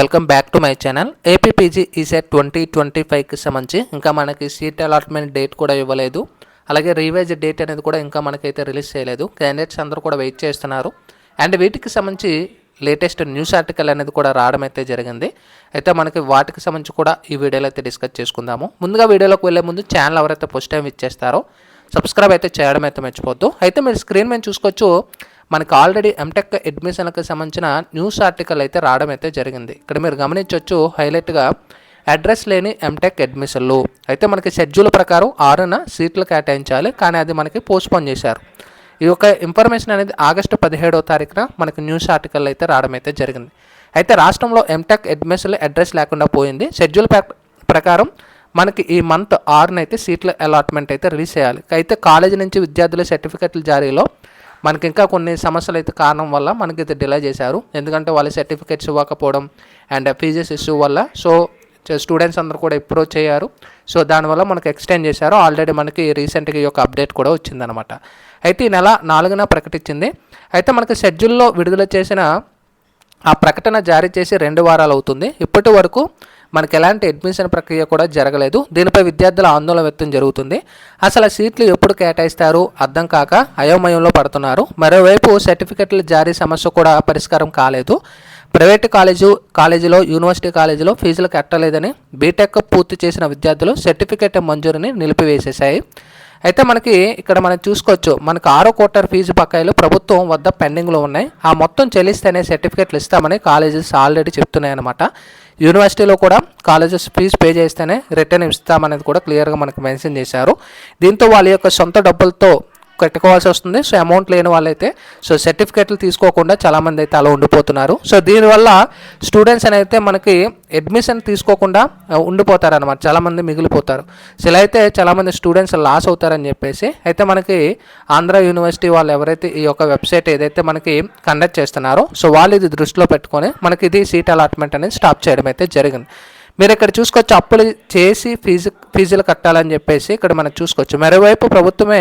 Welcome back to my channel. AP PG ECET 2025కి సంబంధించి ఇంకా మనకి సీట్ అలాట్మెంట్ డేట్ కూడా ఇవ్వలేదు. అలాగే రివైజ్ డేట్ అనేది కూడా ఇంకా మనకైతే రిలీజ్ చేయలేదు. క్యాండిడేట్స్ అందరూ కూడా వెయిట్ చేస్తున్నారు. అండ్ వీటికి సంబంధించి లేటెస్ట్ న్యూస్ ఆర్టికల్ అనేది కూడా రావడం అయితే జరిగింది. అయితే మనకి వాటికి సంబంధించి కూడా ఈ వీడియోలో అయితే డిస్కస్ చేసుకుందాము. ముందుగా వీడియోలోకి వెళ్ళే ముందు ఛానల్ ఎవరైతే ఫస్ట్ టైం ఇచ్చేస్తారో సబ్స్క్రైబ్ అయితే చేయడం అయితే మర్చిపోద్దు. అయితే మీరు స్క్రీన్ మీద చూసుకోవచ్చు, మనకి ఆల్రెడీ ఎంటెక్ అడ్మిషన్లకు సంబంధించిన న్యూస్ ఆర్టికల్ అయితే రావడం అయితే జరిగింది. ఇక్కడ మీరు గమనించవచ్చు హైలైట్గా అడ్రస్ లేని ఎంటెక్ అడ్మిషన్లు అయితే మనకి షెడ్యూల్ ప్రకారం 6న సీట్లు కేటాయించాలి, కానీ అది మనకి పోస్ట్పోన్ చేశారు. ఈ యొక్క ఇన్ఫర్మేషన్ అనేది ఆగస్టు 17వ తారీఖున మనకి న్యూస్ ఆర్టికల్ అయితే రావడం అయితే జరిగింది. అయితే రాష్ట్రంలో ఎంటెక్ అడ్మిషన్లు అడ్రస్ లేకుండా పోయింది. షెడ్యూల్ ప్రకారం మనకి ఈ మంత్ 6న అయితే సీట్ల అలాట్మెంట్ అయితే రిలీజ్ చేయాలి. అయితే కాలేజీ నుంచి విద్యార్థుల సర్టిఫికెట్ల జారీలో మనకి ఇంకా కొన్ని సమస్యలు అయితే కారణం వల్ల మనకైతే డిలే చేశారు. ఎందుకంటే వాళ్ళ సర్టిఫికెట్స్ ఇవ్వకపోవడం అండ్ ఫీజెస్ ఇష్యూ వల్ల సో స్టూడెంట్స్ అందరూ కూడా అప్రోచ్ అయ్యారు. సో దానివల్ల మనకు ఎక్స్టెండ్ చేశారు. ఆల్రెడీ మనకి రీసెంట్గా ఈ యొక్క అప్డేట్ కూడా వచ్చిందనమాట. అయితే ఈ నెల 4న ప్రకటించింది. అయితే మనకి షెడ్యూల్లో విడుదల చేసిన ఆ ప్రకటన జారీ చేసి 2 వారాలు అవుతుంది. ఇప్పటి వరకు మనకి ఎలాంటి అడ్మిషన్ ప్రక్రియ కూడా జరగలేదు. దీనిపై విద్యార్థుల ఆందోళన వ్యక్తం జరుగుతుంది. అసలు సీట్లు ఎప్పుడు కేటాయిస్తారు అర్థం కాక అయోమయంలో పడుతున్నారు. మరోవైపు సర్టిఫికెట్ల జారీ సమస్య కూడా పరిష్కారం కాలేదు. ప్రైవేటు కాలేజీలో యూనివర్సిటీ కాలేజీలో ఫీజులు కట్టలేదని బీటెక్ పూర్తి చేసిన విద్యార్థులు సర్టిఫికెట్ మంజూరుని నిలిపివేసేశాయి. అయితే మనకి ఇక్కడ మనం చూసుకోవచ్చు, మనకు 6వ క్వార్టర్ ఫీజు బకాయిలు ప్రభుత్వం వద్ద పెండింగ్లో ఉన్నాయి. ఆ మొత్తం చెల్లిస్తేనే సర్టిఫికెట్లు ఇస్తామని కాలేజెస్ ఆల్రెడీ చెప్తున్నాయి అనమాట. యూనివర్సిటీలో కూడా కాలేజెస్ ఫీజు పే చేస్తేనే రిటర్న్ ఇస్తామనేది కూడా క్లియర్గా మనకు మెన్షన్ చేశారు. దీంతో వాళ్ళ యొక్క సొంత డబ్బులతో కట్టుకోవాల్సి వస్తుంది. సో అమౌంట్ లేని వాళ్ళైతే సో సర్టిఫికెట్లు తీసుకోకుండా చాలామంది అయితే అలా ఉండిపోతున్నారు. సో దీనివల్ల స్టూడెంట్స్ అయితే మనకి అడ్మిషన్ తీసుకోకుండా ఉండిపోతారనమాట, చాలామంది మిగిలిపోతారు. సో ఇలా అయితే చాలామంది స్టూడెంట్స్ లాస్ అవుతారని చెప్పేసి అయితే మనకి ఆంధ్ర యూనివర్సిటీ వాళ్ళు ఎవరైతే ఈ యొక్క వెబ్సైట్ ఏదైతే మనకి కండక్ట్ చేస్తున్నారో సో వాళ్ళు ఇది దృష్టిలో పెట్టుకొని మనకి ఇది సీట్ అలాట్మెంట్ అనేది స్టాప్ చేయడం అయితే జరిగింది. మీరు ఇక్కడ చూసుకోవచ్చు, అప్పులు చేసి ఫీజులు కట్టాలని చెప్పేసి ఇక్కడ మనం చూసుకోవచ్చు. మరోవైపు ప్రభుత్వమే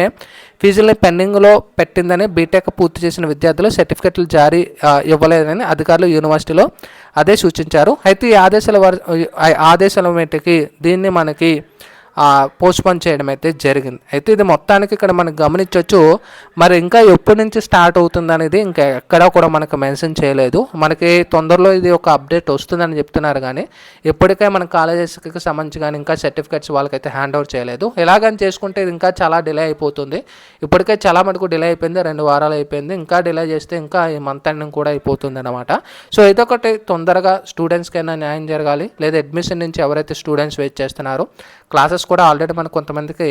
ఫీజుల్ని పెండింగ్లో పెట్టిందని బీటెక్ పూర్తి చేసిన విద్యార్థులు సర్టిఫికెట్లు జారీ ఇవ్వలేదని అధికారులు యూనివర్సిటీలో అదే సూచించారు. అయితే ఈ ఆదేశాల మేటికి దీన్ని మనకి పోస్ట్పోన్ చేయడం అయితే జరిగింది. అయితే ఇది మొత్తానికి ఇక్కడ మనకు గమనించవచ్చు. మరి ఇంకా ఎప్పటి నుంచి స్టార్ట్ అవుతుంది అనేది ఇంకా ఎక్కడా కూడా మనకు మెన్షన్ చేయలేదు. మనకి తొందరలో ఇది ఒక అప్డేట్ వస్తుందని చెప్తున్నారు, కానీ ఇప్పటికే మన కాలేజెస్కి సంబంధించి కానీ ఇంకా సర్టిఫికెట్స్ వాళ్ళకైతే హ్యాండ్ ఓవర్ చేయలేదు. ఇలాగని చేసుకుంటే ఇది ఇంకా చాలా డిలే అయిపోతుంది. ఇప్పటికే చాలా మటుకు డిలే అయిపోయింది, 2 వారాలు అయిపోయింది. ఇంకా డిలే చేస్తే ఇంకా ఈ మంత్ ఎండింగ్ కూడా అయిపోతుంది అనమాట. సో ఇదొకటి తొందరగా స్టూడెంట్స్కైనా న్యాయం జరగాలి. లేదా అడ్మిషన్ నుంచి ఎవరైతే స్టూడెంట్స్ వెయిట్ చేస్తున్నారో క్లాసెస్ కూడా ఆల్రెడీ మనకు కొంతమందికి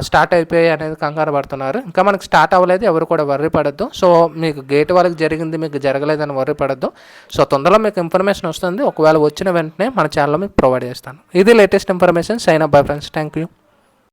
స్టార్ట్ అయిపోయాయి అనేది కంగారు పడుతున్నారు. ఇంకా మనకు స్టార్ట్ అవ్వలేదు, ఎవరు కూడా వర్రీ పడద్దు. సో మీకు గేట్ వాళ్ళకి జరిగింది, మీకు జరగలేదని వర్రీ పడద్దు. సో తొందరలో మీకు ఇన్ఫర్మేషన్ వస్తుంది. ఒకవేళ వచ్చిన వెంటనే మన ఛానల్లో మీకు ప్రొవైడ్ చేస్తాను. ఇది latest information. Sign up bye friends. Thank you.